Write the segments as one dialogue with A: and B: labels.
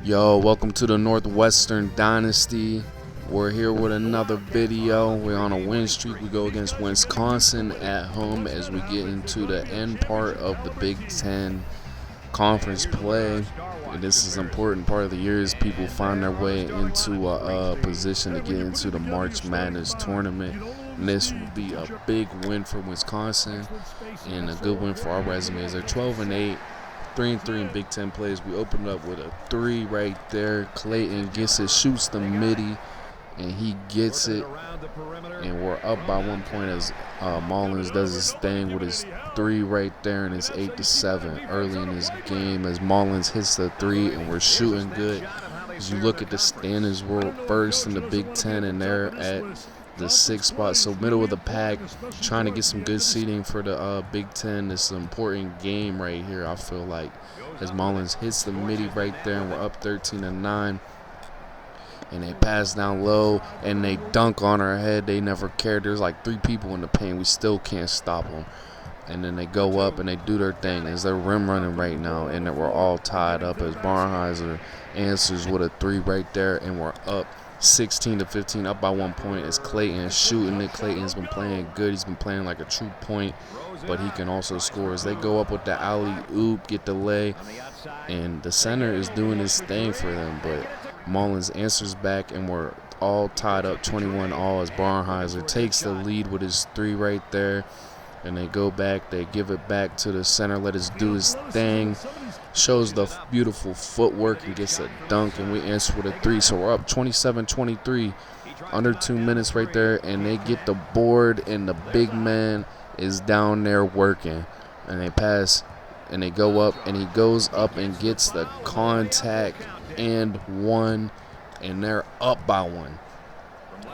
A: Yo, welcome to the Northwestern Dynasty. We're here with another video. We're on a win streak. We go against Wisconsin at home as we get into the end part of the Big Ten conference play. And this is an important part of the year as people find their way into a position to get into the March Madness tournament. And this will be a big win for Wisconsin and a good win for our resumes. They're 12-8. 3-3 in Big Ten plays. We opened up with a 3 right there. Clayton gets it, shoots the midi, and he gets it. And we're up by 1 point as Mullins does his thing with his 3 right there, and it's 8-7 early in this game as Mullins hits the 3, and we're shooting good. As you look at the standings, we're first in the Big Ten, and they're at the 6th spot, so middle of the pack, trying to get some good seeding for the Big Ten. This is an important game right here, I feel like, as Mullins hits the midi right there, and we're up 13-9. And they pass down low, and they dunk on our head. They never cared. There's like 3 people in the paint. We still can't stop them. And then they go up, and they do their thing as they're rim running right now, and we're all tied up as Barnheiser answers with a 3 right there, and we're up 16-15, up by 1 point as Clayton shooting it. Clayton's been playing good. He's been playing like a true point, but he can also score as they go up with the alley-oop, get the lay, and the center is doing his thing for them, but Mullins answers back, and we're all tied up 21 all as Barnheiser takes the lead with his 3 right there. And they go back, they give it back to the center, let us do his thing. Shows the beautiful footwork and gets a dunk, and we answer with a 3. So we're up 27-23, under 2 minutes right there, and they get the board, and the big man is down there working. And they pass, and they go up, and he goes up and gets the contact and 1, and they're up by 1.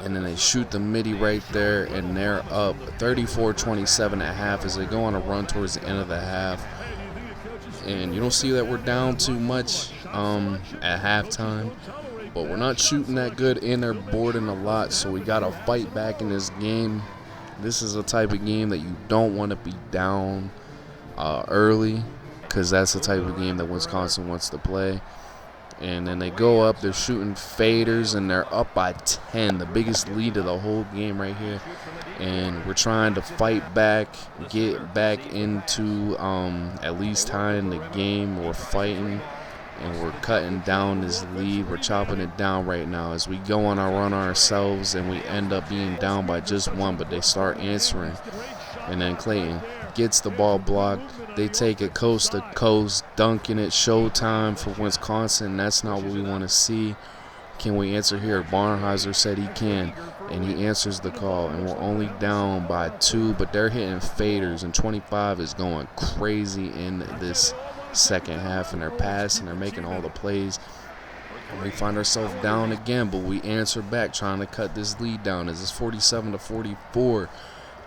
A: And then they shoot the midi right there, and they're up 34-27 at half as they go on a run towards the end of the half. And you don't see that we're down too much at halftime, but we're not shooting that good, and they're boarding a lot, so we got to fight back in this game. This is a type of game that you don't want to be down early, because that's the type of game that Wisconsin wants to play. And then they go up, they're shooting faders, and they're up by 10, the biggest lead of the whole game right here. And we're trying to fight back, get back into at least tying the game. We're fighting, and we're cutting down this lead. We're chopping it down right now as we go on our run ourselves, and we end up being down by just 1, but they start answering. And then Clayton gets the ball blocked. They take it coast to coast, dunking it. Showtime for Wisconsin. That's not what we want to see. Can we answer here? Barnheiser said he can, and he answers the call. And we're only down by 2, but they're hitting faders, and 25 is going crazy in this second half, and they're passing, they're making all the plays. And we find ourselves down again, but we answer back, trying to cut this lead down as it's 47-44.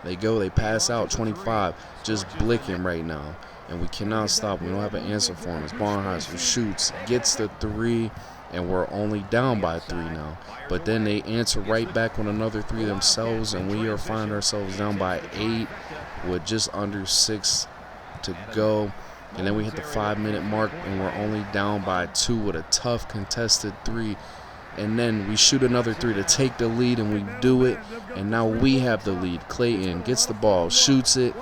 A: They go, they pass out 25, just blicking right now. And we cannot stop. We don't have an answer for him. As Barnheiser shoots, gets the 3, and we're only down by 3 now. But then they answer right back with another 3 themselves, and we are finding ourselves down by 8 with just under 6 to go. And then we hit the 5-minute mark, and we're only down by 2 with a tough contested 3. And then we shoot another 3 to take the lead, and we do it. And now we have the lead. Clayton gets the ball, shoots it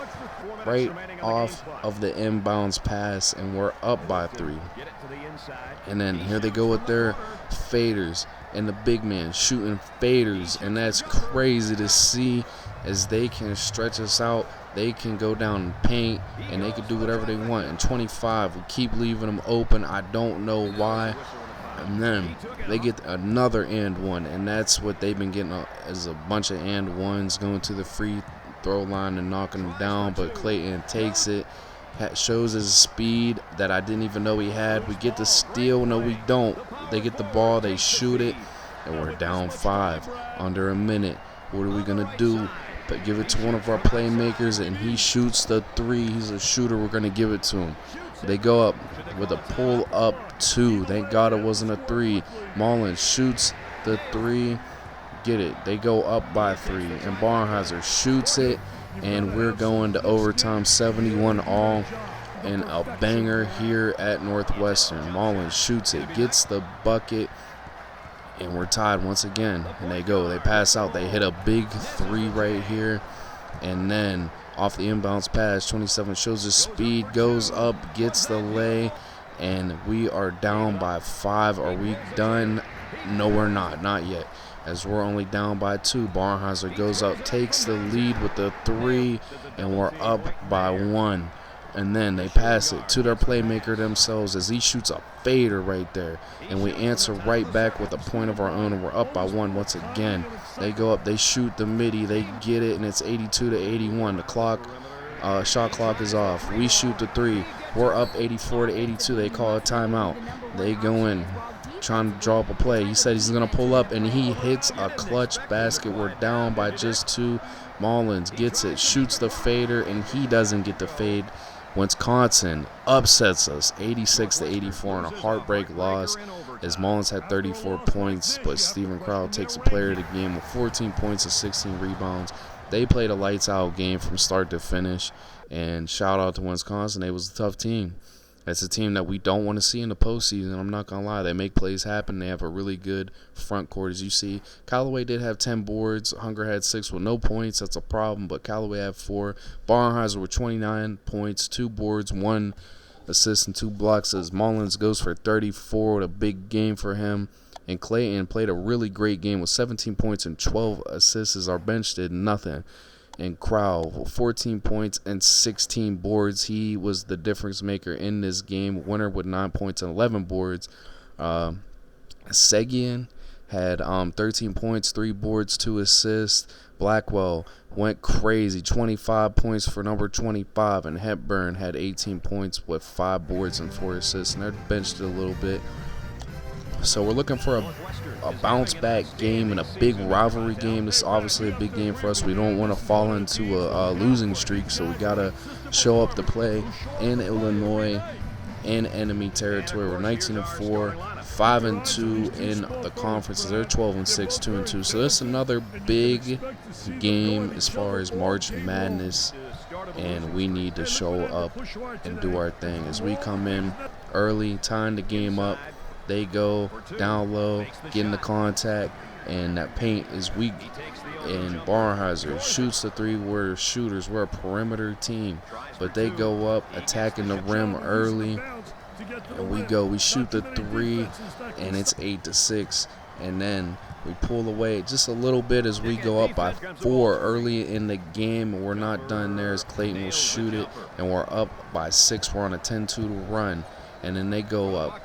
A: right off of the inbounds pass, and we're up by 3. And then here they go with their faders, and the big man shooting faders. And that's crazy to see as they can stretch us out. They can go down and paint, and they can do whatever they want. And 25, we keep leaving them open. I don't know why. And then they get another and 1, and that's what they've been getting as a bunch of and 1s going to the free throw line and knocking them down. But Clayton takes it, shows his speed that I didn't even know he had. We get the steal. No, we don't. They get the ball, they shoot it, and we're down 5 under a minute. What are we going to do? But give it to one of our playmakers, and he shoots the 3. He's a shooter. We're going to give it to him. They go up with a pull-up 2. Thank God it wasn't a 3. Mullins shoots the 3. Get it. They go up by 3. And Barnheiser shoots it. And we're going to overtime 71 all. and a banger here at Northwestern. Mullins shoots it, gets the bucket, and we're tied once again. And they pass out, they hit a big three right here, and then off the inbounds pass, 27 shows his speed, goes up, gets the lay, and we are down by 5. Are we done? No, we're not yet, as we're only down by 2. Barnheiser goes up, takes the lead with the 3, and we're up by 1. And then they pass it to their playmaker themselves as he shoots a fader right there. And we answer right back with a point of our own, and we're up by 1 once again. They go up, they shoot the midi, they get it, and it's 82-81. The shot clock is off. We shoot the 3. We're up 84-82. They call a timeout. They go in, trying to draw up a play. He said he's going to pull up, and he hits a clutch basket. We're down by just 2. Mullins gets it, shoots the fader, and he doesn't get the fade. Wisconsin upsets us 86-84 in a heartbreak loss, as Mullins had 34 points, but Stephen Crowell takes a player of the game with 14 points and 16 rebounds. They played a lights-out game from start to finish, and shout out to Wisconsin. It was a tough team. It's a team that we don't want to see in the postseason. I'm not going to lie. They make plays happen. They have a really good front court, as you see. Callaway did have 10 boards. Hunger had 6 with no points. That's a problem, but Callaway had 4. Barnheiser with 29 points, 2 boards, 1 assist, and 2 blocks, as Mullins goes for 34 with a big game for him. And Clayton played a really great game with 17 points and 12 assists, as our bench did nothing. And Crowell, 14 points and 16 boards. He was the difference maker in this game. Winner with 9 points and 11 boards. Seguin had 13 points, 3 boards, 2 assists. Blackwell went crazy, 25 points for number 25. And Hepburn had 18 points with 5 boards and 4 assists. And they're benched a little bit. So we're looking for a bounce-back game and a big rivalry game. This is obviously a big game for us. We don't want to fall into a losing streak, so we got to show up to play in Illinois in enemy territory. We're 19-4, 5-2 in the conferences. They're 12-6, 2-2. So this is another big game as far as March Madness, and we need to show up and do our thing. As we come in early, tying the game up, they go down low, get in the contact, and that paint is weak. And Barnheiser shoots the 3. We're shooters. We're a perimeter team. But they go up, attacking the rim early. And we shoot the 3, and it's 8-6. And then we pull away just a little bit as we go up by 4 early in the game. And we're not done there, as Clayton will shoot it. And we're up by 6. We're on a 10-2 run. And then they go up.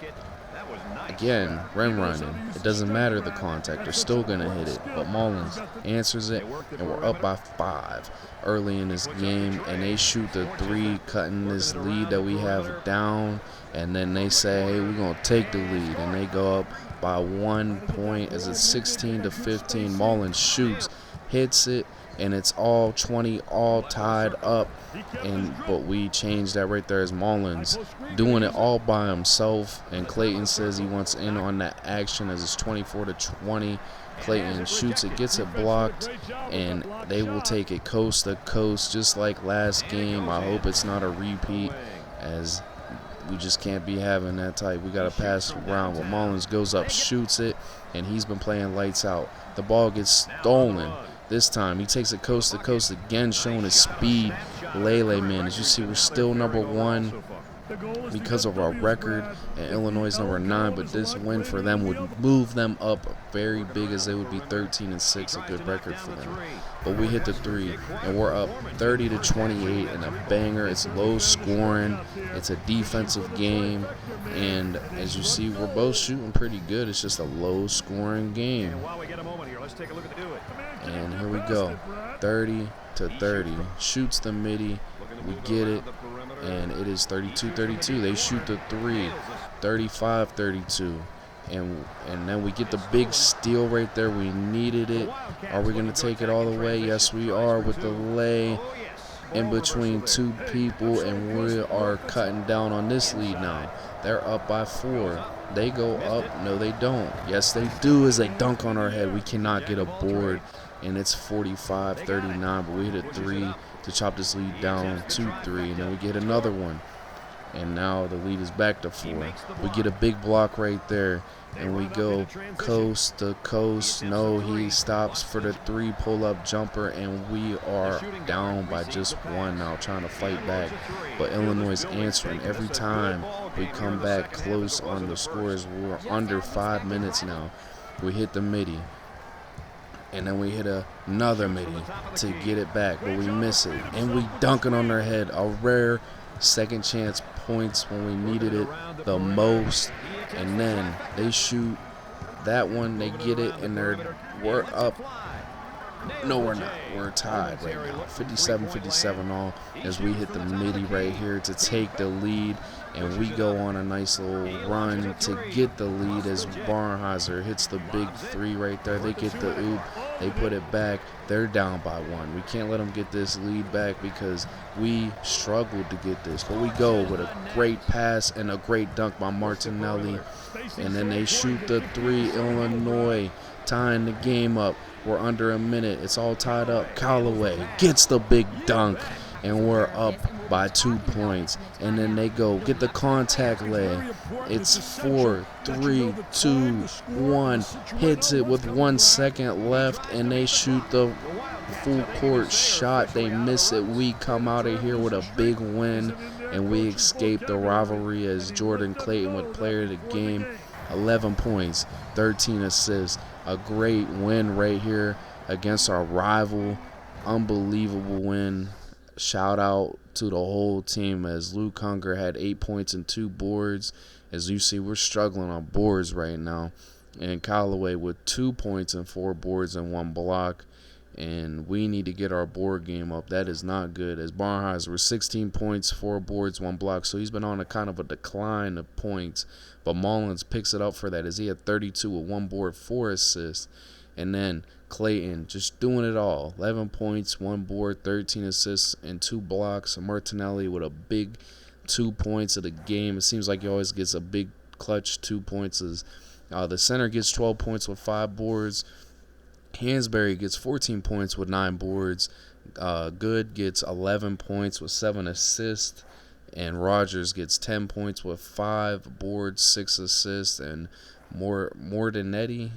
A: Again, rim running. It doesn't matter the contact. They're still going to hit it. But Mullins answers it, and we're up by 5 early in this game. And they shoot the 3, cutting this lead that we have down. And then they say, hey, we're going to take the lead. And they go up by 1 point as it's 16-15. Mullins shoots, hits it, and it's all 20, all tied up. But we changed that right there, as Mullins doing it all by himself, and Clayton says he wants in on that action as it's 24-20. Clayton shoots it, gets it blocked, and they will take it coast to coast just like last game. I hope it's not a repeat, as we just can't be having that type. We got to pass it around, but Mullins goes up, shoots it, and he's been playing lights out. The ball gets stolen. This time he takes it coast to coast again, showing his speed. Lele, man, as you see, we're still number 1 because of our record, and Illinois is number 9, but this win for them would move them up very big, as they would be 13-6, a good record for them. But we hit the 3, and we're up 30-28 in a banger. It's low scoring. It's a defensive game, and as you see, we're both shooting pretty good. It's just a low scoring game. And here we go, 30-30. Shoots the midi. We get it, and it is 32-32. They shoot the 3, 35-32. And then we get the big steal right there. We needed it. Are we going to take it all the way? Yes, we are, with the lay in between 2 people, and we are cutting down on this lead now. They're up by 4. They go up. No, they don't. Yes, they do, as they dunk on our head. We cannot get a board, and it's 45-39, but we hit a 3 to chop this lead down 2-3, and then we get another one. and now the lead is back to 4. We get a big block right there, and we go coast to coast. No, he stops for the 3 pull-up jumper, and we are down by just 1 now, trying to fight back. But Illinois is answering every time we come back close on the scores. We're under 5 minutes now. We hit the midi, and then we hit another midi to get it back, but we miss it, and we dunk it on their head. A rare second chance points when we needed it the most. And then they shoot that one, they get it, and we're up. No, we're not. We're tied right now. 57-57 all, as we hit the midi right here to take the lead, and we go on a nice little run to get the lead as Barnheiser hits the big 3 right there. They get the oop. They put it back. They're down by 1. We can't let them get this lead back because we struggled to get this. But we go with a great pass and a great dunk by Martinelli. And then they shoot the 3. Illinois tying the game up. We're under a minute. It's all tied up. Callaway gets the big dunk, and we're up by 2 points. And then they go get the contact lay. It's 4, 3, 2, 1. Hits it with 1 second left, and they shoot the full court shot. They miss it. We come out of here with a big win, and we escape the rivalry as Jordan Clayton with player of the game. 11 points, 13 assists. A great win right here against our rival. Unbelievable win. Shout out to the whole team as Luke Hunger had 8 points and 2 boards. As you see, we're struggling on boards right now. And Callaway with 2 points and 4 boards and 1 block. And we need to get our board game up. That is not good. As Barnheiser with 16 points, 4 boards, 1 block. So he's been on a kind of a decline of points. But Mullins picks it up for that as he had 32 with 1 board, 4 assists. And then Clayton just doing it all. 11 points, 1 board, 13 assists, and 2 blocks. And Martinelli with a big 2 points of the game. It seems like he always gets a big clutch 2 points. As the center gets 12 points with 5 boards. Hansberry gets 14 points with 9 boards. Good gets 11 points with 7 assists. And Rogers gets 10 points with 5 boards, 6 assists. And Mordinetti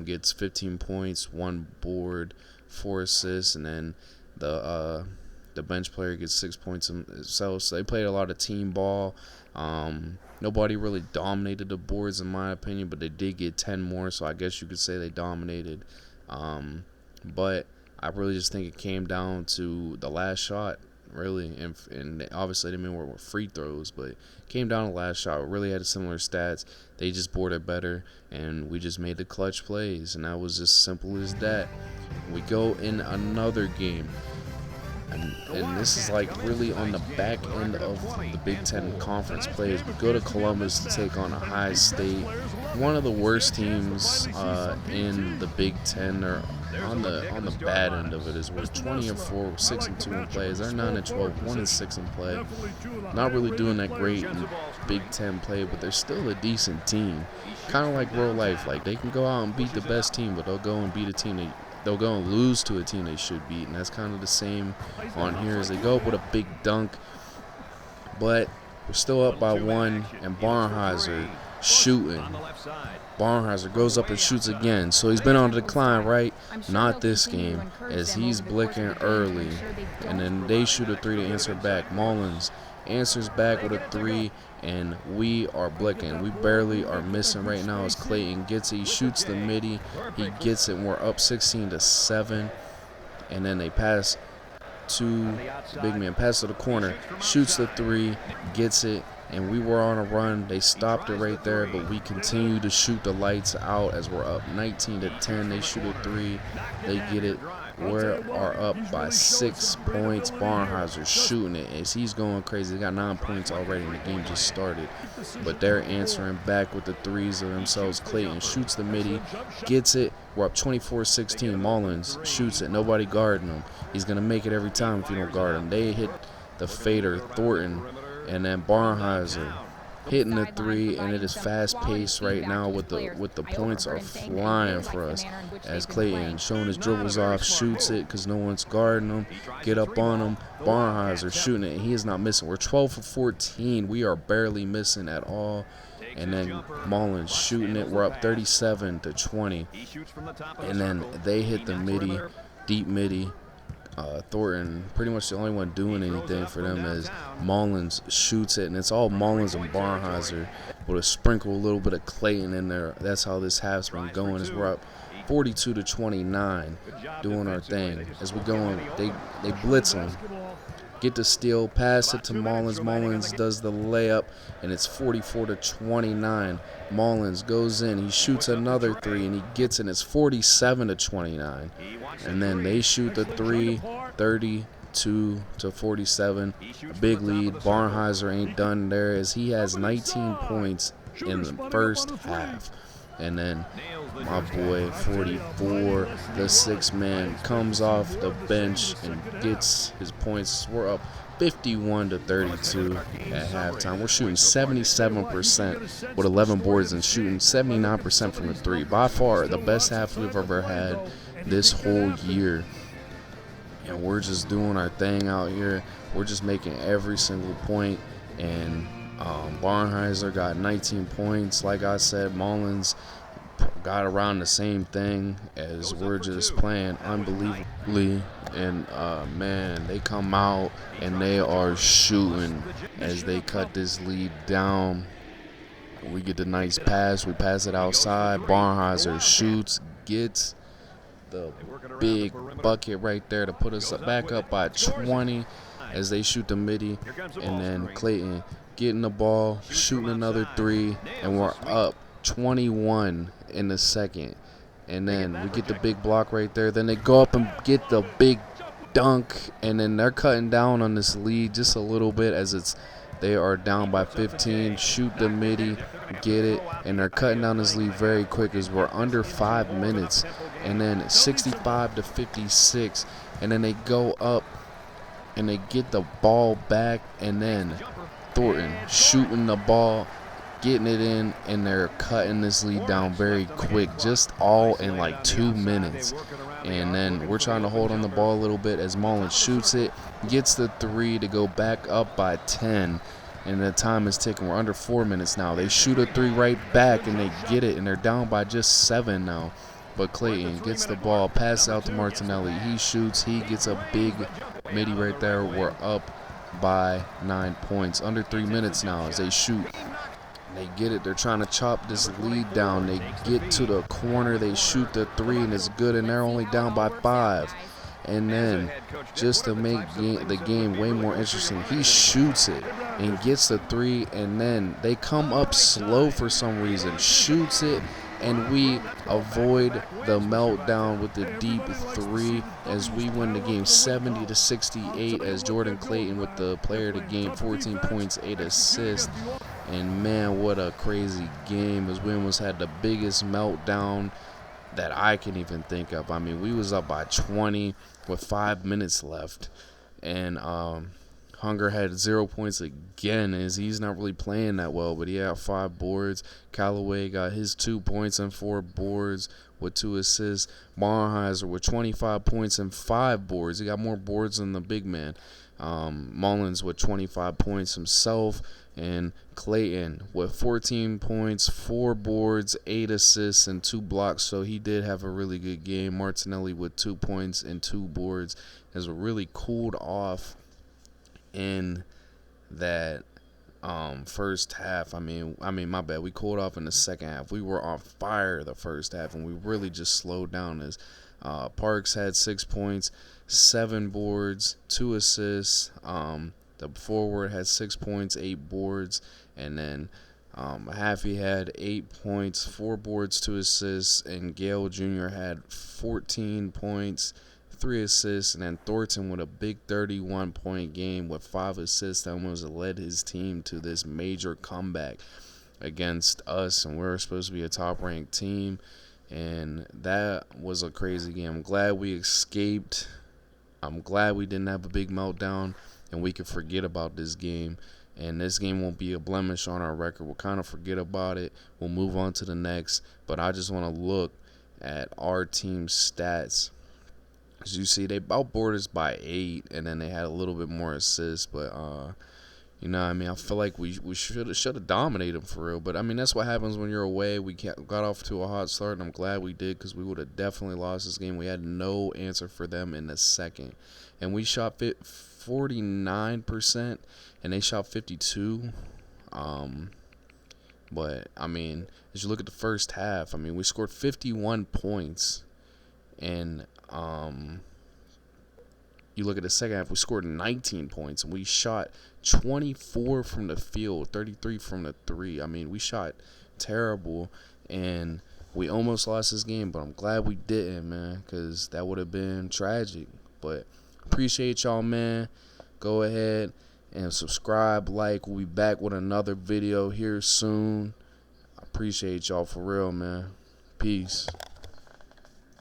A: gets 15 points, 1 board, 4 assists. And then the bench player gets 6 points himself. So they played a lot of team ball. Nobody really dominated the boards in my opinion, but they did get 10 more. So I guess you could say they dominated. But I really just think it came down to the last shot, really, and obviously they didn't mean with free throws, but it came down to the last shot. We really had similar stats. They just boarded better, and we just made the clutch plays, and that was just simple as that. We go in another game, and this is like really on the back end of the Big Ten conference plays. We go to Columbus to take on Ohio State, one of the worst teams in the Big Ten. They're on the bad end of it. Is we're 20-4, 6-2 in plays. They're 9-12, 1-6 in play. Not really doing that great in Big Ten play, but they're still a decent team. Kind of like real life. Like they can go out and beat the best team, but they'll go and beat a team they'll go and lose to a team they should beat, and that's kind of the same on here as they go up with a big dunk. But we're still up by 1, and Barnheiser shooting. Barnheiser goes up and shoots again. So he's been on the decline, right? Not this game, as he's blicking early. And then they shoot a 3 to answer back. Mullins answers back with a 3, and we are blicking. We barely are missing right now as Clayton gets it. He shoots the midi. He gets it, and we're up 16-7. And then they pass to the big man. Pass to the corner. Shoots the 3. Gets it. And we were on a run. They stopped it right there, but we continue to shoot the lights out as we're up 19-10. They shoot a 3. They get it. We are up by 6 points. Barnheiser shooting it as he's going crazy. They got 9 points already, and the game just started. But they're answering back with the 3s of themselves. Clayton shoots the midi, gets it. We're up 24-16. Mullins shoots it. Nobody guarding him. He's going to make it every time if you don't guard him. They hit the fader, Thornton. And then Barnheiser hitting the three, and it is fast paced right now with the points are flying for us as Clayton showing his dribbles off, shoots it because no one's guarding him, get up on him. Barnheiser shooting it, and he is not missing. We're 12 for 14. We are barely missing at all. And then Mullins shooting it. We're up 37-20. And then they hit the midi, deep midi. Thornton, pretty much the only one doing anything for them as Mullins shoots it, and it's all Mullins and Barnheiser with a sprinkle a little bit of Clayton in there. That's how this half's been going as we're up 42-29, doing our thing. As we go on, they blitz them, get the steal, pass it to Mullins. Mullins does the layup, and it's 44-29. Mullins goes in, he shoots another three, and he gets in. It's 47-29. And then they shoot the three, 32-47. A big lead. Barnheiser ain't done there as he has 19 points in the first half. And then my boy, 44, the sixth man, comes off the bench and gets his points. We're up 51-32 at halftime. We're shooting 77% with 11 boards and shooting 79% from the three. By far the best half we've ever had this whole year. And we're just doing our thing out here. We're just making every single point. And Barnheiser got 19 points. Like I said, Mullins got around the same thing as we're just playing unbelievably. And man, they come out and they are shooting as they cut this lead down. We get the nice pass. We pass it outside. Barnheiser shoots, gets the big bucket right there to put us back up by 20 as they shoot the midi. And then Clayton getting the ball, shooting another three, and we're up 21 in the second. And then we get the big block right there. Then they go up and get the big dunk, and then they're cutting down on this lead just a little bit as they are down by 15. Shoot the midi, get it, and they're cutting down this lead very quick as we're under 5 minutes. And then 65-56, and then they go up and they get the ball back, and then Thornton shooting the ball, getting it in, and they're cutting this lead down very quick, just all in like 2 minutes. And then we're trying to hold on the ball a little bit as Mullins shoots it, gets the three to go back up by 10. And the time is ticking. We're under 4 minutes now. They shoot a three right back, and they get it, and they're down by just 7 now. But Clayton gets the ball, pass out to Martinelli. He shoots. He gets a big midi right there. We're up by 9 points. Under 3 minutes now as they shoot. They get it. They're trying to chop this lead down. They get to the corner. They shoot the three, and it's good, and they're only down by 5. And then, just to make the game way more interesting, he shoots it and gets the three, and then they come up slow for some reason, shoots it, and we avoid the meltdown with the deep three as we win the game 70-68 as Jordan Clayton with the player of the game, 14 points, 8 assists. And man, what a crazy game as we almost had the biggest meltdown that I can even think of. I mean, we was up by 20 with 5 minutes left, and Hunger had 0 points again as he's not really playing that well, but he had 5 boards. Callaway got his 2 points and 4 boards with 2 assists. Barnheiser with 25 points and 5 boards. He got more boards than the big man. Mullins with 25 points himself, and Clayton with 14 points, 4 boards, 8 assists, and 2 blocks. So he did have a really good game. Martinelli with 2 points and 2 boards has really cooled off in that first half. I mean, my bad. We cooled off in the second half. We were on fire the first half, and we really just slowed down as Parks had 6 points, 7 boards, 2 assists. The forward had 6 points, 8 boards, and then Haffey had 8 points, 4 boards, 2 assists, and Gale Jr. had 14 points, 3 assists, and then Thornton with a big 31-point game with 5 assists that almost led his team to this major comeback against us, and we're supposed to be a top-ranked team, and that was a crazy game. I'm glad we escaped. I'm glad we didn't have a big meltdown, and we could forget about this game. and this game won't be a blemish on our record. We'll kind of forget about it. We'll move on to the next. But I just want to look at our team's stats. As you see, they outboarded us by 8, and then they had a little bit more assists. But you know what I mean? I feel like we should have dominated them for real. But, I mean, that's what happens when you're away. We got off to a hot start, and I'm glad we did, because we would have definitely lost this game. We had no answer for them in the second. And we shot 49%, and they shot 52%. But, I mean, as you look at the first half, I mean, we scored 51 points. And you look at the second half, we scored 19 points, and we shot 24 from the field, 33 from the three. I mean, we shot terrible, and we almost lost this game, but I'm glad we didn't, man, because that would have been tragic. But appreciate y'all, man. Go ahead and subscribe, like. We'll be back with another video here soon. I appreciate y'all for real, man. Peace.